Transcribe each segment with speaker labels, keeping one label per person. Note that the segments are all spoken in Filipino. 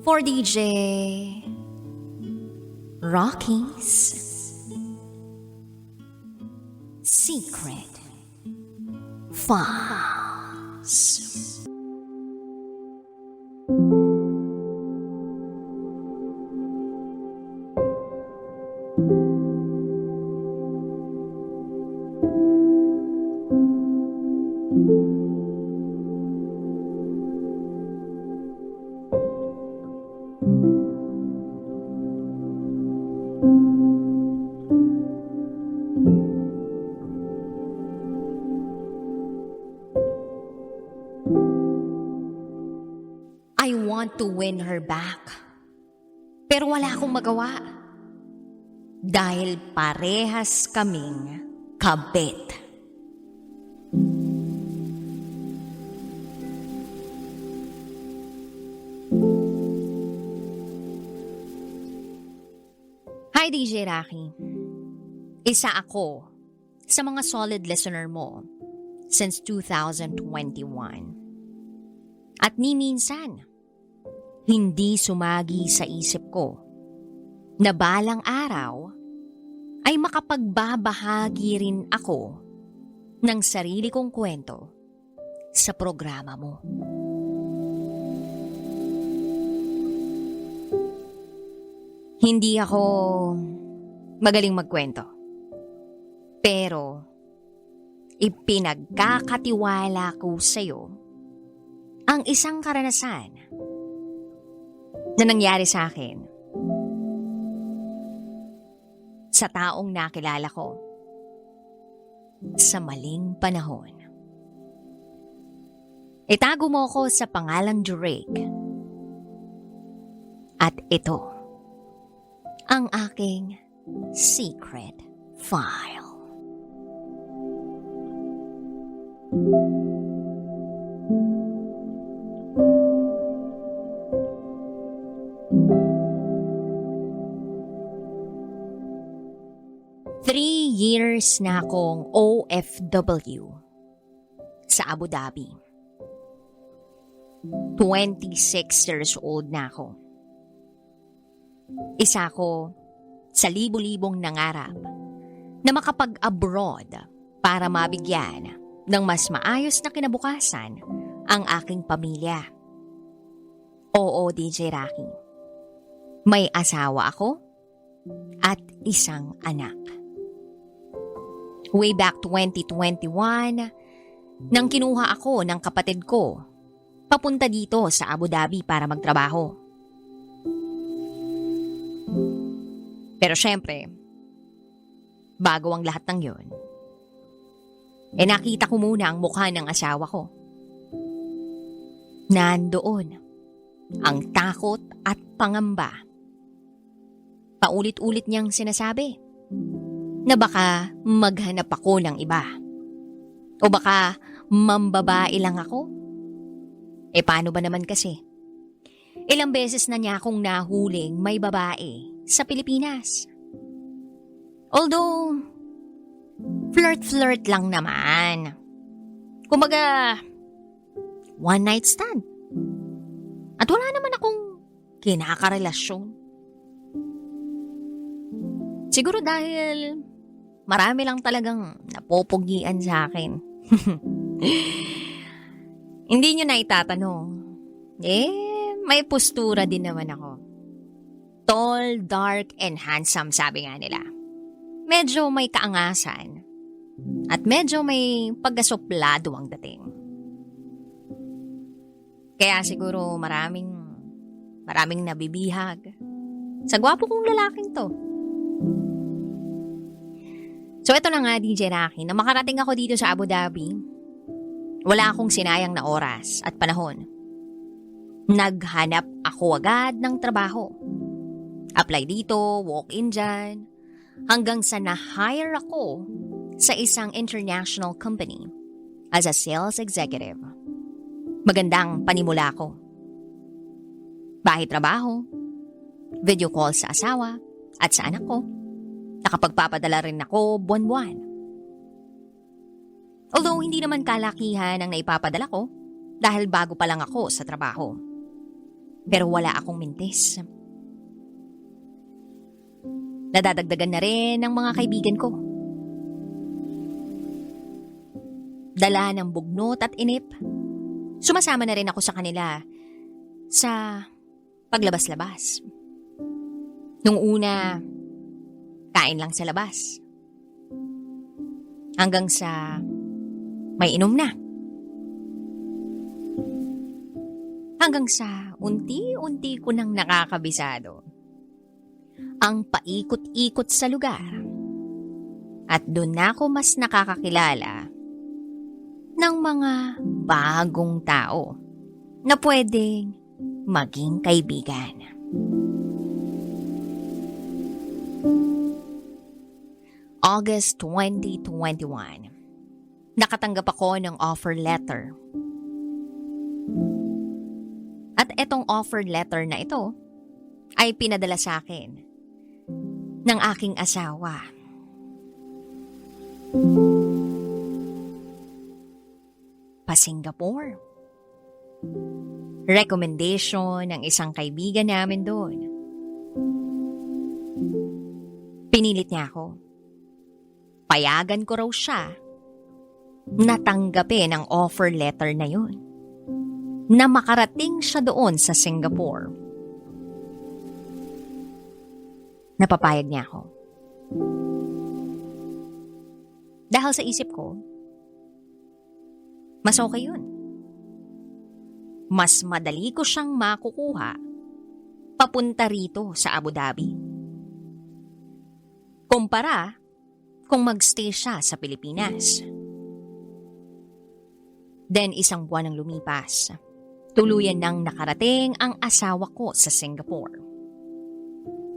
Speaker 1: for DJ Rocky's Secret Files. I want to win her back. Pero wala akong magawa. Dahil parehas kaming kabit. Hi DJ Rocky. Isa ako sa mga solid listener mo since 2021. At ni minsan, hindi sumagi sa isip ko na balang araw ay makapagbabahagi rin ako ng sarili kong kwento sa programa mo. Hindi ako magaling magkwento. Pero ipinagkakatiwala ko sa'yo ang isang karanasan na nangyari sa akin sa taong nakilala ko sa maling panahon. Itago mo ko sa pangalang Drake. At ito ang aking secret file. Three years na akong OFW sa Abu Dhabi. 26 years old na ako. Isa ko sa libu-libong nangarap na makapag-abroad para mabigyan ng mas maayos na kinabukasan ang aking pamilya. Oo, DJ Rocky. May asawa ako at isang anak. Way back 2021, nang kinuha ako ng kapatid ko papunta dito sa Abu Dhabi para magtrabaho. Pero syempre, bago ang lahat ng yun, nakita ko muna ang mukha ng asawa ko. Nandoon ang takot at pangamba. Paulit-ulit niyang sinasabi na baka maghanap ako ng iba. O baka mambabae lang ako. Paano ba naman kasi? Ilang beses na niya akong nahuling may babae sa Pilipinas. Although, flirt-flirt lang naman. Kumbaga, one night stand. At wala naman akong kinakarelasyon. Siguro dahil marami lang talagang napopogian sa akin. Hindi nyo na itatanong. May postura din naman ako. Tall, dark, and handsome, sabi nga nila. Medyo may kaangasan. At medyo may pagkasuplado ang dating. Kaya siguro maraming nabibihag sa gwapo kong lalaking to. So ito na nga DJ Rocky, na makarating ako dito sa Abu Dhabi, wala akong sinayang na oras at panahon. Naghanap ako agad ng trabaho. Apply dito, walk-in dyan, hanggang sa na-hire ako sa isang international company as a sales executive. Magandang panimula ko. Bahay trabaho, video call sa asawa at sa anak ko. Nakapagpapadala rin ako buwan-buwan. Although hindi naman kalakihan ang naipapadala ko dahil bago pa lang ako sa trabaho. Pero wala akong mintis. Nadadagdagan na rin ng mga kaibigan ko. Dala ng bugnot at inip. Sumasama na rin ako sa kanila sa paglabas-labas. Nung una, kain lang sa labas. Hanggang sa may inom na. Hanggang sa unti-unti ko nang nakakabisado ang paikot-ikot sa lugar. At doon na ako mas nakakakilala ng mga bagong tao na pwedeng maging kaibigan. August 2021. Nakatanggap ako ng offer letter. At etong offer letter na ito ay pinadala sa akin ng aking asawa. Pa-Singapore. Recommendation ng isang kaibigan namin doon. Pinilit niya ako. Payagan ko raw siya na tanggapin ang offer letter na yun. Na makarating siya doon sa Singapore. Napapayag niya ako. Dahil sa isip ko, mas okay yun. Mas madali ko siyang makukuha papunta rito sa Abu Dhabi. Kumpara kung magstay siya sa Pilipinas. Then isang buwan ang lumipas. Tuluyan nang nakarating ang asawa ko sa Singapore.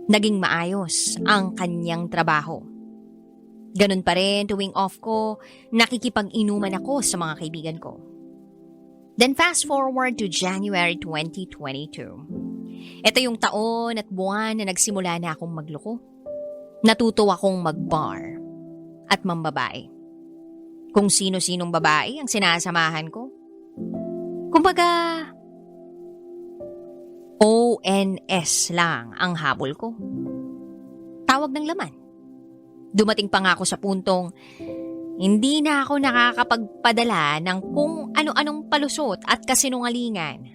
Speaker 1: Naging maayos ang kanyang trabaho. Ganun pa rin tuwing off ko, nakikipag-inuman ako sa mga kaibigan ko. Then fast forward to January 2022. Ito yung taon at buwan na nagsimula na akong magloko. Natuto akong mag-bar at mambabae. Kung sino-sinong babae ang sinasamahan ko. Kumbaga, ONS lang ang habol ko. Tawag ng laman. Dumating pa nga ako sa puntong hindi na ako nakakapagpadala ng kung ano-anong palusot at kasinungalingan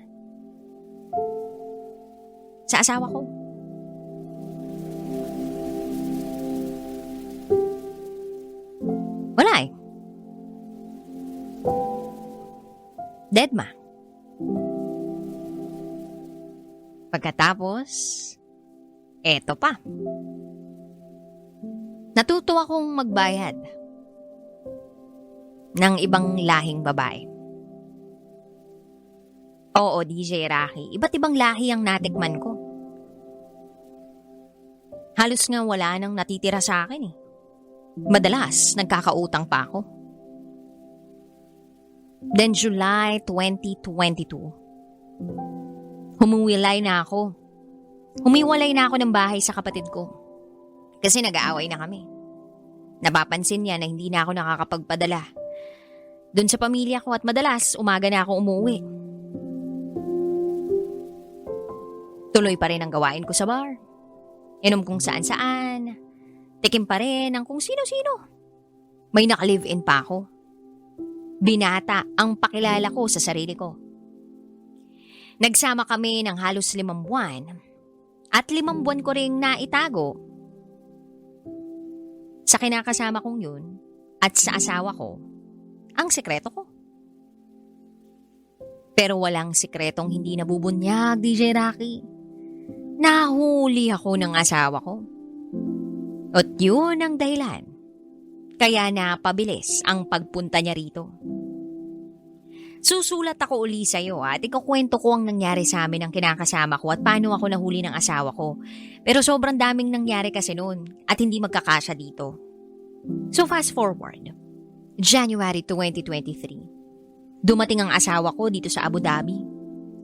Speaker 1: sa asawa ko. Wala eh. Deadma. Pagkatapos, eto pa. Natuto akong magbayad ng ibang lahing babae. Oo, DJ Rocky, iba't ibang lahi ang natikman ko. Halos nga wala nang natitira sa akin eh. Madalas, nagkakautang pa ako. Then July 2022, Humiwalay na ako ng bahay sa kapatid ko. Kasi nag-aaway na kami. Napapansin niya na hindi na ako nakakapagpadala doon sa pamilya ko at madalas umaga na ako umuwi. Tuloy pa rin ang gawain ko sa bar. Inom kung saan-saan. Tikim pa rin ang kung sino-sino. May naka-live-in pa ako. Binata ang pakilala ko sa sarili ko. Nagsama kami ng halos 5 buwan at 5 buwan ko ring naitago sa kinakasama kong yun at sa asawa ko ang sikreto ko. Pero walang sikretong hindi nabubunyag, DJ Rocky. Nahuli ako ng asawa ko. At yun ang dahilan. Kaya napabilis ang pagpunta niya rito. Susulat ako uli sa'yo at ikukwento ko ang nangyari sa amin ng kinakasama ko at paano ako nahuli ng asawa ko. Pero sobrang daming nangyari kasi noon at hindi magkakasya dito. So fast forward, January 2023. Dumating ang asawa ko dito sa Abu Dhabi.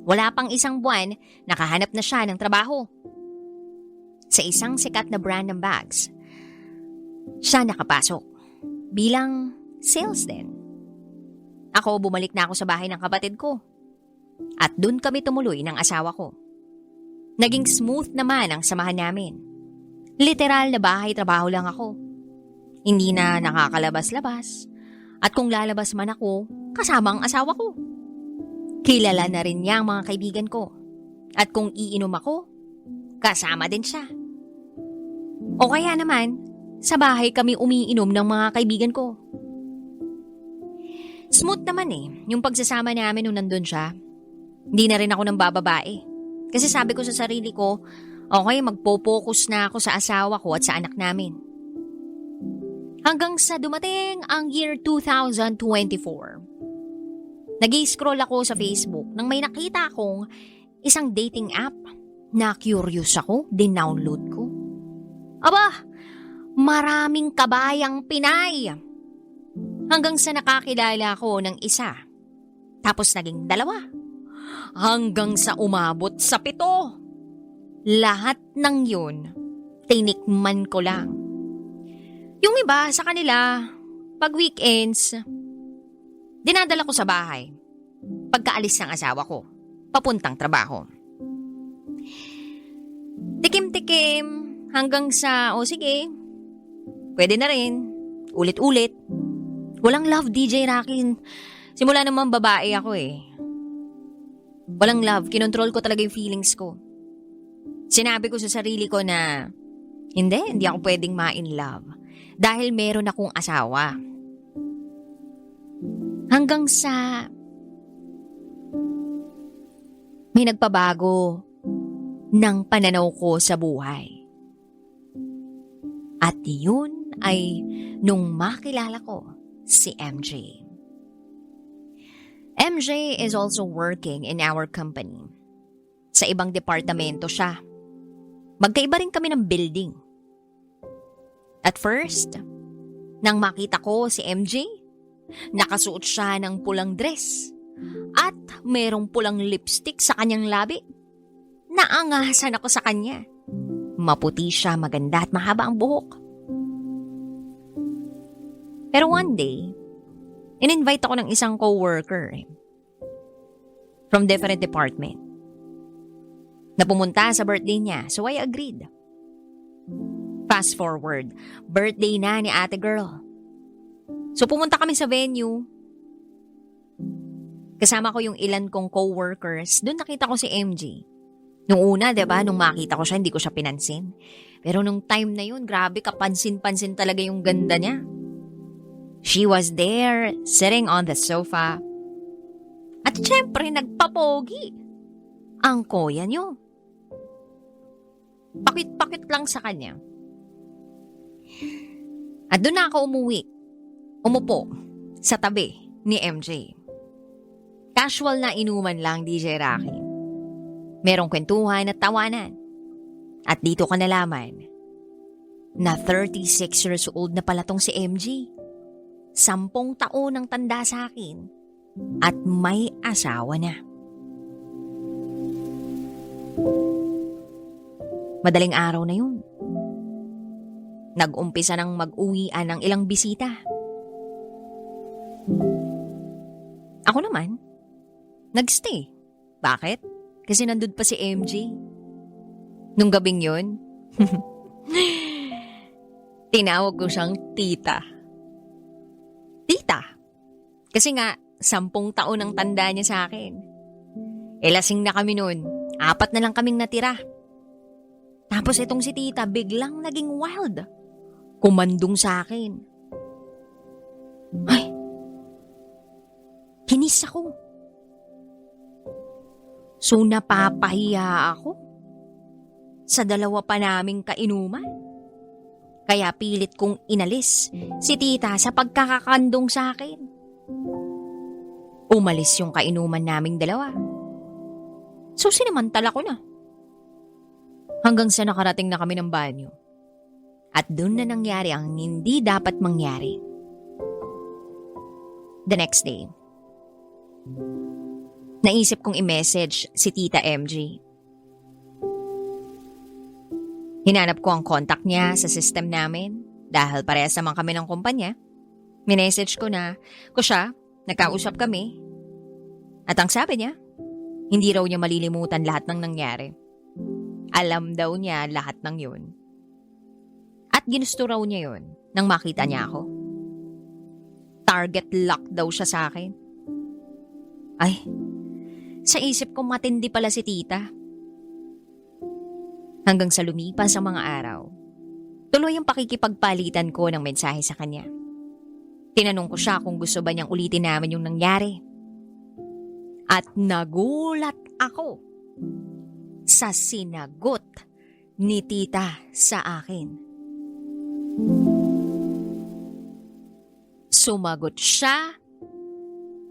Speaker 1: Wala pang 1 buwan, nakahanap na siya ng trabaho. Sa isang sikat na brand ng bags, siya nakapasok bilang sales din. Ako, bumalik na ako sa bahay ng kapatid ko. At dun kami tumuloy ng asawa ko. Naging smooth naman ang samahan namin. Literal na bahay-trabaho lang ako. Hindi na nakakalabas-labas. At kung lalabas man ako, kasama ang asawa ko. Kilala na rin niya ang mga kaibigan ko. At kung iinom ako, kasama din siya. O kaya naman, sa bahay kami umiinom ng mga kaibigan ko. Smooth naman yung pagsasama namin nung nandun siya. Hindi na rin ako nang bababae. Kasi sabi ko sa sarili ko, okay, magpo-focus na ako sa asawa ko at sa anak namin. Hanggang sa dumating ang year 2024. Nag-i-scroll ako sa Facebook nang may nakita akong isang dating app na curious ako, dinownload ko. Aba, maraming kabayang Pinay. Hanggang sa nakakilala ko ng isa. Tapos naging 2. Hanggang sa umabot sa 7. Lahat ng yun, tinikman ko lang. Yung iba sa kanila, pag weekends, dinadala ko sa bahay. Pagkaalis ng asawa ko, papuntang trabaho. Tikim-tikim hanggang sa, sige, pwede na rin, ulit-ulit. Walang love, DJ Rakin. Simula naman babae ako Walang love, kinontrol ko talaga yung feelings ko. Sinabi ko sa sarili ko na, hindi ako pwedeng ma-in love. Dahil meron akong asawa. Hanggang sa may nagpabago ng pananaw ko sa buhay. At yun ay nung makilala ko si MJ. MJ is also working in our company. Sa ibang departamento siya. Magkaiba rin kami ng building. At first, nang makita ko si MJ, nakasuot siya ng pulang dress at merong pulang lipstick sa kanyang labi. Naangasan ako sa kanya. Maputi siya, maganda at mahaba ang buhok. Pero one day, in-invite ako ng isang co-worker from different department na pumunta sa birthday niya, so I agreed. Fast forward, birthday na ni ate girl. So pumunta kami sa venue. Kasama ko yung ilan kong co-workers. Doon nakita ko si MJ. Nung una, diba, nung makita ko siya, hindi ko siya pinansin. Pero nung time na yun, grabe, kapansin-pansin talaga yung ganda niya. She was there, sitting on the sofa. At syempre, nagpapogi. Ang kuya niyo. Pakit-pakit lang sa kanya. At doon na ako umupo sa tabi ni MJ. Casual na inuman lang, DJ Rocky. Merong kwentuhan at tawanan. At dito ko nalaman na 36 years old na pala tong si MJ. 10 taon ang tanda sa akin at may asawa na. Madaling araw na yun. Nag-umpisa ng mag-uwian ng ilang bisita. Ako naman, nagstay. Bakit? Kasi nandun pa si MJ. Nung gabing yun, tinawag ko siyang tita. Tita. Kasi nga, 10 taon ang tanda niya sa akin. Lasing na kami nun. 4 na lang kaming natira. Tapos itong si tita biglang naging wild. Kumandong sa akin. Ay, hinis ako. So napapahiya ako sa 2 pa naming kainuman. Kaya pilit kong inalis si tita sa pagkakakandong sa akin. Umalis yung kainuman naming 2. So sinamantala ko na. Hanggang sa nakarating na kami ng banyo. At doon na nangyari ang hindi dapat mangyari. The next day, naisip kong i-message si Tita MJ. Hinanap ko ang contact niya sa system namin dahil parehas naman kami ng kumpanya. Minessage ko siya, nagkausap kami. At ang sabi niya, hindi raw niya malilimutan lahat ng nangyari. Alam daw niya lahat ng yun. At ginusto raw niya yun nang makita niya ako. Target lock daw siya sa akin. Ay, sa isip ko matindi pala si tita. Hanggang sa lumipas ang mga araw, tuloy ang pakikipagpalitan ko ng mensahe sa kanya. Tinanong ko siya kung gusto ba niyang ulitin namin yung nangyari. At nagulat ako sa sinagot ni tita sa akin. Sumagot siya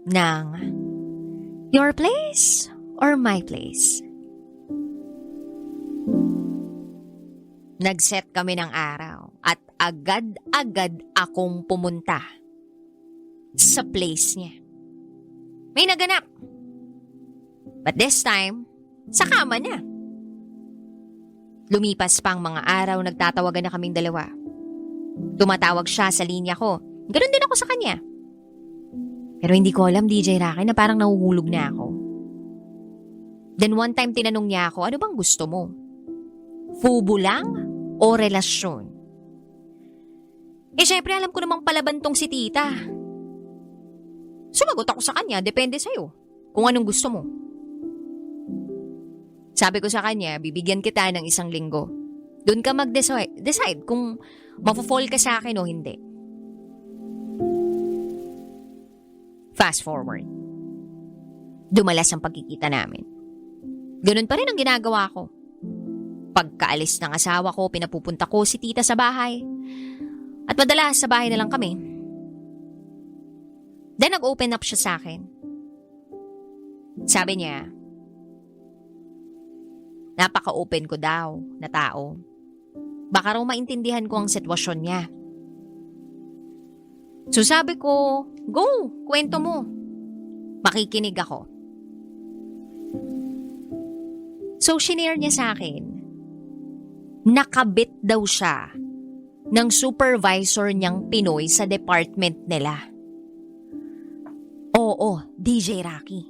Speaker 1: ng, "Your place or my place?" Nag-set kami ng araw at agad-agad akong pumunta sa place niya. May naganap. But this time, sa kama niya. Lumipas pang mga araw, nagtatawagan na kaming dalawa. Tumatawag siya sa linya ko. Ganon din ako sa kanya. Pero hindi ko alam, DJ Rocky, na parang nahuhulog na ako. Then one time tinanong niya ako, ano bang gusto mo? Fubo lang o relasyon? Syempre alam ko namang palaban tong si tita. Sumagot ako sa kanya, depende sa'yo. Kung anong gusto mo. Sabi ko sa kanya, bibigyan kita ng 1 linggo. Doon ka mag-decide kung mafo-fall ka sa akin o hindi. Fast forward. Dumalas ang pagkikita namin. Ganun pa rin ang ginagawa ko. Pagkaalis ng asawa ko, pinapupunta ko si tita sa bahay. At madalas sa bahay na lang kami. Then nag-open up siya sa akin. Sabi niya, napaka-open ko daw na tao. Baka raw maintindihan ko ang sitwasyon niya. So sabi ko, go, kwento mo. Makikinig ako. So shinare niya sa akin, nakabit daw siya ng supervisor niyang Pinoy sa department nila. Oo, DJ Rocky.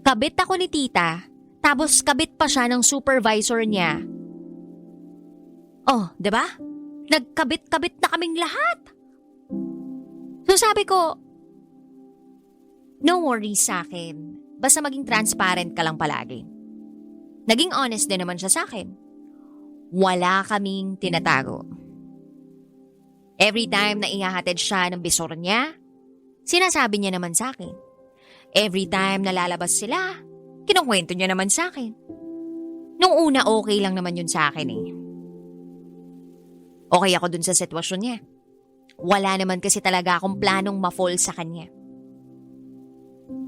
Speaker 1: Kabit ako ni tita, tapos kabit pa siya ng supervisor niya. Oh, 'di ba? Nagkabit-kabit na kaming lahat. So sabi ko, no worries sa akin. Basta maging transparent ka lang palagi. Naging honest din naman siya sa akin. Wala kaming tinatago. Every time na ihahatid siya ng bisor niya, sinasabi niya naman sa akin. Every time na lalabas sila, kinukwento niya naman sa akin. Nung una okay lang naman yun sa akin eh. Okay ako dun sa sitwasyon niya. Wala naman kasi talaga akong planong ma-fall sa kanya.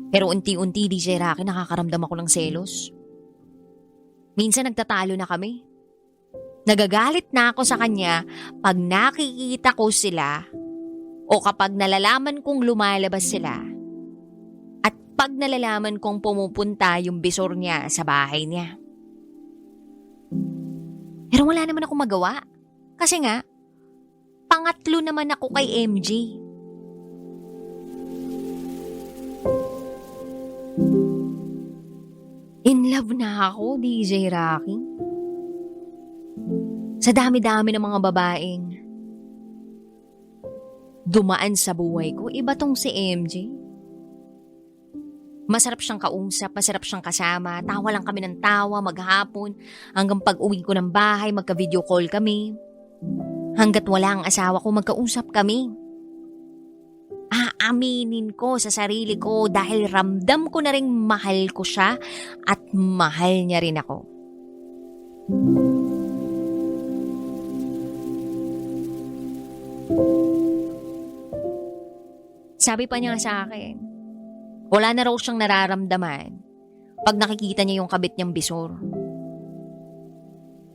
Speaker 1: Pero unti-unti, DJ Rocky, nakakaramdam ako ng selos. Minsan nagtatalo na kami. Nagagalit na ako sa kanya pag nakikita ko sila o kapag nalalaman kong lumalabas sila at pag nalalaman kong pumupunta yung bisor niya sa bahay niya. Pero wala naman akong magawa. Kasi nga, pangatlo naman ako kay MJ. In love na ako, DJ Rocky. Sa dami-dami ng mga babaeng dumaan sa buhay ko, iba tong si MJ. Masarap siyang kausap, masarap siyang kasama, tawa lang kami ng tawa maghapon, hanggang pag-uwi ko ng bahay, magka-video call kami. Hanggat wala ang asawa ko, magkausap kami. Aaminin ko sa sarili ko dahil ramdam ko na ring mahal ko siya at mahal niya rin ako. Sabi pa niya sa akin, wala na raw siyang nararamdaman pag nakikita niya yung kabit niyang bisor.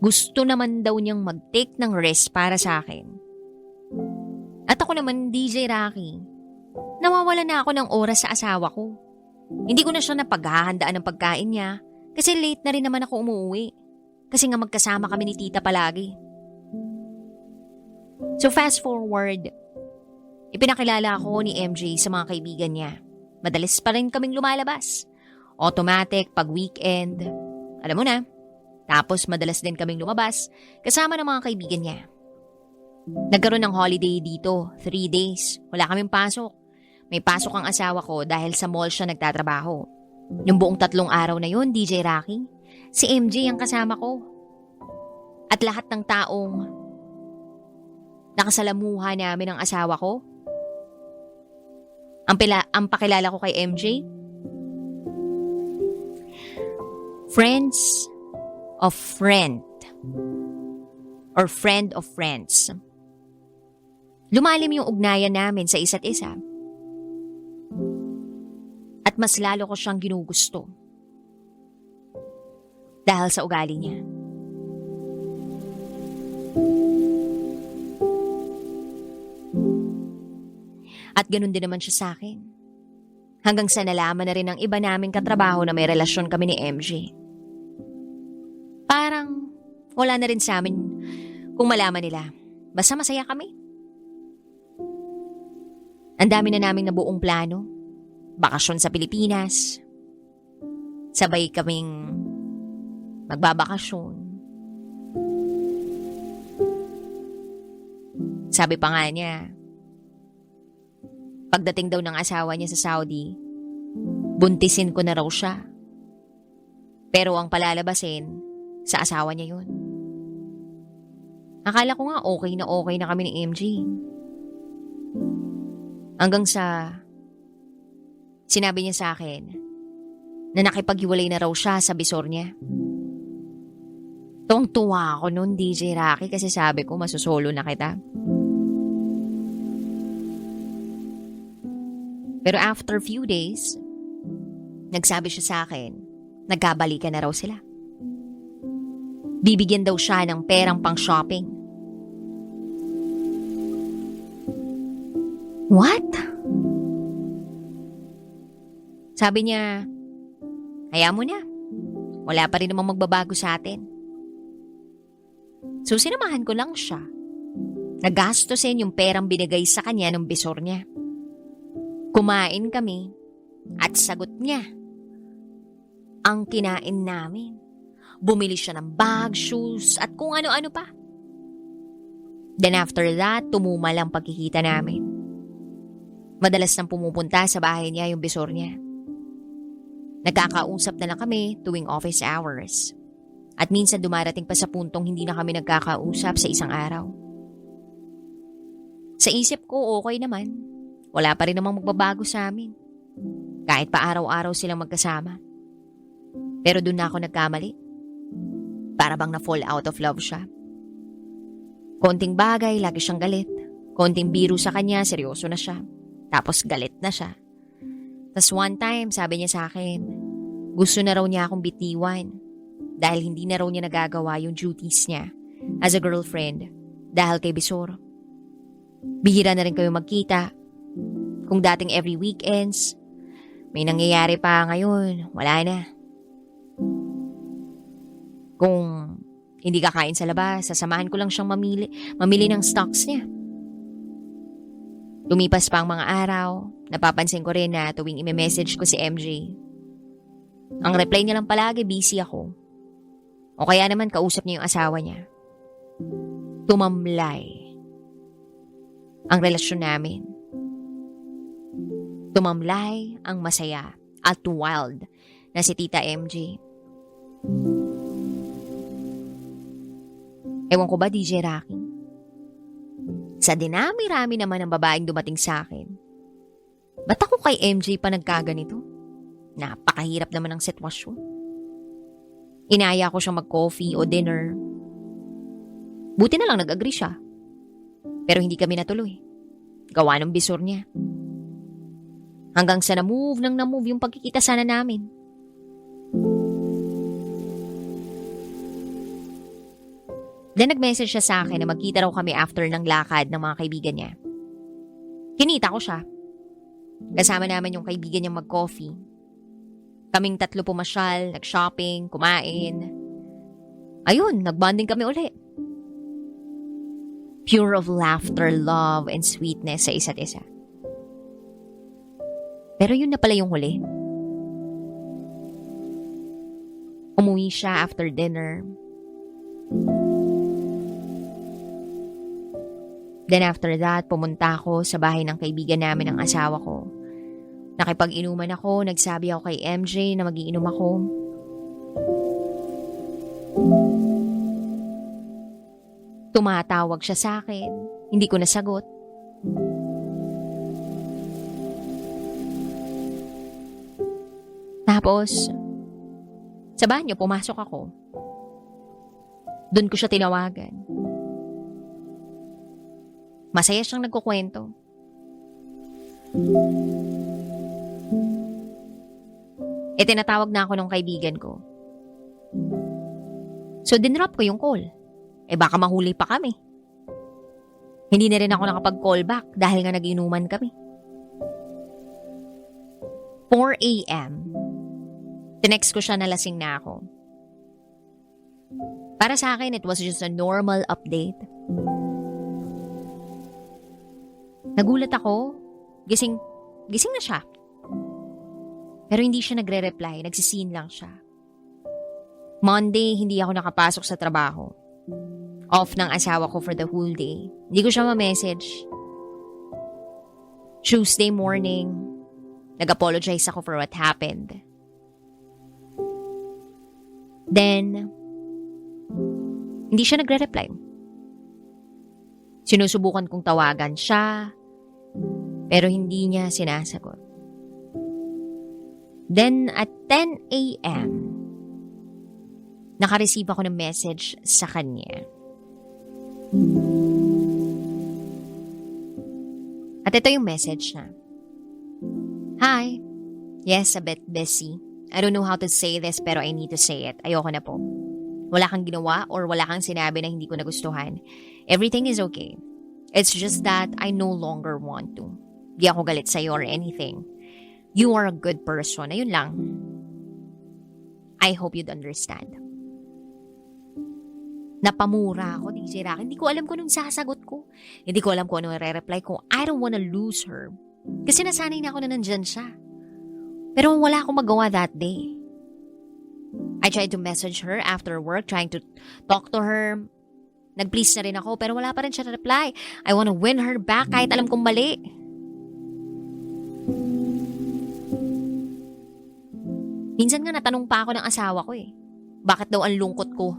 Speaker 1: Gusto naman daw niyang mag-take ng rest para sa akin. At ako naman, DJ Rocky, nawawala na ako ng oras sa asawa ko. Hindi ko na siya napaghahandaan ng pagkain niya kasi late na rin naman ako umuwi. Kasi nga magkasama kami ni tita palagi. So fast forward, ipinakilala ako ni MJ sa mga kaibigan niya. Madalas pa rin kaming lumalabas. Automatic pag weekend. Alam mo na, Tapos madalas din kaming lumabas kasama ng mga kaibigan niya. Nagkaroon ng holiday dito, 3 days. Wala kaming pasok. May pasok ang asawa ko dahil sa mall siya nagtatrabaho. Yung buong 3 araw na yun, DJ Rocky, si MJ ang kasama ko. At lahat ng taong nakasalamuha namin ng asawa ko, ang pakilala ko kay MJ, friends of friend or friend of friends. Lumalim yung ugnayan namin sa isa't isa. At mas lalo ko siyang ginugusto. Dahil sa ugali niya. At ganun din naman siya sa akin. Hanggang sa nalaman na rin ng iba naming katrabaho na may relasyon kami ni MJ. Parang wala na rin sa amin kung malaman nila. Basta masaya kami. Ang dami na naming nabuong plano. Bakasyon sa Pilipinas. Sabay kaming magbabakasyon. Sabi pa nga niya, pagdating daw ng asawa niya sa Saudi, buntisin ko na raw siya. Pero ang palalabasin, sa asawa niya yun. Akala ko nga okay na kami ni MJ. Hanggang sa sinabi niya sa akin na nakipaghiwalay na raw siya sa bisor niya. Tuwang-tuwa ako noon, DJ Rocky, kasi sabi ko masusolo na kita. Pero after few days, nagsabi siya sa akin, nagkabalikan na raw sila. Bibigyan daw siya ng perang pang shopping. What? Sabi niya, hayaan mo na. Wala pa rin namang magbabago sa atin. So sinamahan ko lang siya. Nagastusin yung perang binigay sa kanya ng bisor niya. Kumain kami at sagot niya ang kinain namin. Bumili siya ng bag, shoes at kung ano-ano pa. Then after that, tumumal ang pagkikita namin. Madalas nang pumupunta sa bahay niya yung bisor niya. Nagkakausap na lang kami tuwing office hours. At minsan dumarating pa sa puntong hindi na kami nagkakausap sa isang araw. Sa isip ko, okay naman. Wala pa rin namang magbabago sa amin. Kahit pa araw-araw silang magkasama. Pero doon na ako nagkamali. Para bang na-fall out of love siya. Konting bagay, lagi siyang galit. Konting biro sa kanya, seryoso na siya. Tapos galit na siya. Tas one time, sabi niya sa akin, gusto na raw niya akong bitiwan. Dahil hindi na raw niya nagagawa yung duties niya as a girlfriend dahil kay Bisor. Bihira na rin kayo magkita. Kung dating every weekends, may nangyayari pa ngayon, wala na. Kung hindi kakain sa labas, sasamahan ko lang siyang mamili ng stocks niya. Lumipas pa ang mga araw, napapansin ko rin na tuwing ime-message ko si MJ, ang reply niya lang palagi, busy ako. O kaya naman kausap niya yung asawa niya. Tumamlay ang relasyon namin. Tumamlay ang masaya at wild na si Tita MJ. Ewan ko ba, DJ Rocky? Sa dinami-rami naman ng babaeng dumating sa akin, ba't ako kay MJ pa nagkaganito? Napakahirap naman ng sitwasyon. Inaya ko siyang mag-coffee o dinner. Buti na lang nag-agree siya. Pero hindi kami natuloy. Gawa ng bisor niya. Hanggang sa na-move yung pagkikita sana namin. Then nag-message siya sa akin na magkita raw kami after ng lakad ng mga kaibigan niya. Kinita ko siya. Kasama naman yung kaibigan niyang mag-coffee. Kaming 3 pumasyal, nag-shopping, kumain. Ayun, nag-bonding kami uli. Pure of laughter, love, and sweetness sa isa't isa. Pero yun na pala yung huli. Umuwi siya after dinner. Then after that, pumunta ako sa bahay ng kaibigan namin ng asawa ko. Nakipag-inuman ako, nagsabi ako kay MJ na magiinom ako. Tumatawag siya sa akin, hindi ko nasagot. Tapos, sa banyo, pumasok ako. Doon ko siya tinawagan. Masaya siyang nagkukwento. Tinatawag na ako ng kaibigan ko. So, dinrop ko yung call. Baka mahuli pa kami. Hindi na rin ako nakapag-call back dahil nga nag-inuman kami. 4 a.m. Tinext ko siya na lasing na ako. Para sa akin, it was just a normal update. Nagulat ako. Gising na siya. Pero hindi siya nagre-reply. Nagsisin lang siya. Monday, hindi ako nakapasok sa trabaho. Off ng asawa ko for the whole day. Hindi ko siya ma-message. Tuesday morning, nag-apologize ako for what happened. Then, hindi siya nagre-reply. Sinusubukan kong tawagan siya, pero hindi niya sinasagot. Then, at 10 a.m., nakareceive ako ng message sa kanya. At ito yung message na. Hi. Yes, a bit busy. I don't know how to say this pero I need to say it. Ayoko na po. Wala kang ginawa or wala kang sinabi na hindi ko nagustuhan. Everything is okay. It's just that I no longer want to. Di ako galit sa'yo or anything. You are a good person. Ayun lang. I hope you'd understand. Napamura ako, DJ Rocky. Hindi ko alam kung anong sasagot ko. Hindi ko alam kung anong re-reply ko. I don't wanna lose her. Kasi nasanay na ako na nandyan siya. Pero wala akong magawa that day. I tried to message her after work, trying to talk to her. Nag-please na rin ako, pero wala pa rin siya reply. I wanna win her back kahit alam kong mali. Minsan nga natanong pa ako ng asawa ko Bakit daw ang lungkot ko?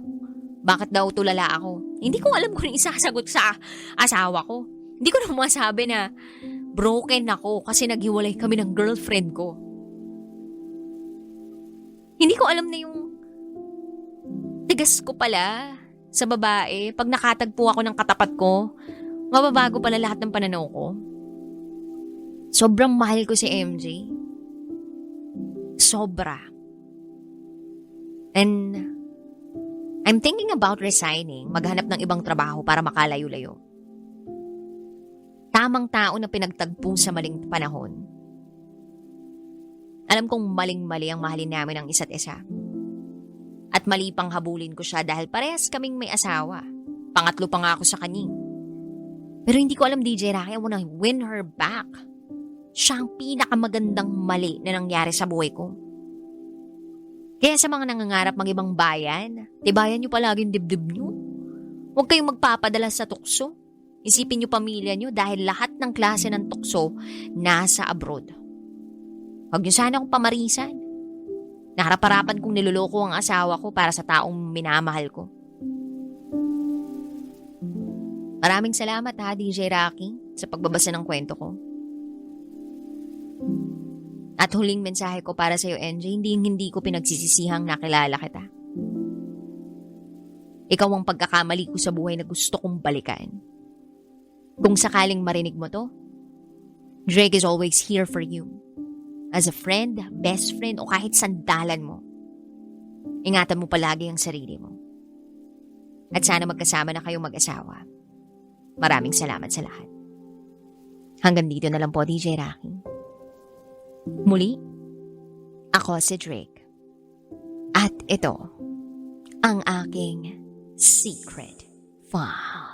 Speaker 1: Bakit daw tulala ako? Hindi ko alam kung isasagot sa asawa ko. Hindi ko na masabi na broken ako kasi naghiwalay kami ng girlfriend ko. Hindi ko alam na yung tigas ko pala sa babae. Pag nakatagpo ako ng katapat ko, mababago pala lahat ng pananaw ko. Sobrang mahal ko si MJ. Sobra. And I'm thinking about resigning, maghanap ng ibang trabaho para makalayo-layo. Tamang tao na pinagtagpo sa maling panahon. Alam kong maling-mali ang mahalin namin ang isa't isa. At mali pang habulin ko siya dahil parehas kaming may asawa. Pangatlo pa nga ako sa kanya. Pero hindi ko alam, DJ Rocky, I wanna win her back. Siya ang pinakamagandang mali na nangyari sa buhay ko. Kaya sa mga nangangarap mag-ibang bayan, tibayan nyo palagi yung dibdib nyo. Huwag kayong magpapadala sa tukso. Isipin nyo pamilya nyo dahil lahat ng klase ng tukso nasa abroad. Huwag nyo sana akong pamarisan. Naharap-harapan kong niloloko ang asawa ko para sa taong minamahal ko. Maraming salamat DJ Rocky sa pagbabasa ng kwento ko. At huling mensahe ko para sa iyo, NJ, hindi ko pinagsisisihang nakilala kita. Ikaw ang pagkakamali ko sa buhay na gusto kong balikan. Kung sakaling marinig mo to, Drake is always here for you. As a friend, best friend, o kahit sandalan mo. Ingatan mo palagi ang sarili mo. At sana magkasama na kayong mag-asawa. Maraming salamat sa lahat. Hanggang dito na lang po, DJ Rocky. Muli, ako si Drake. At ito, ang aking secret file.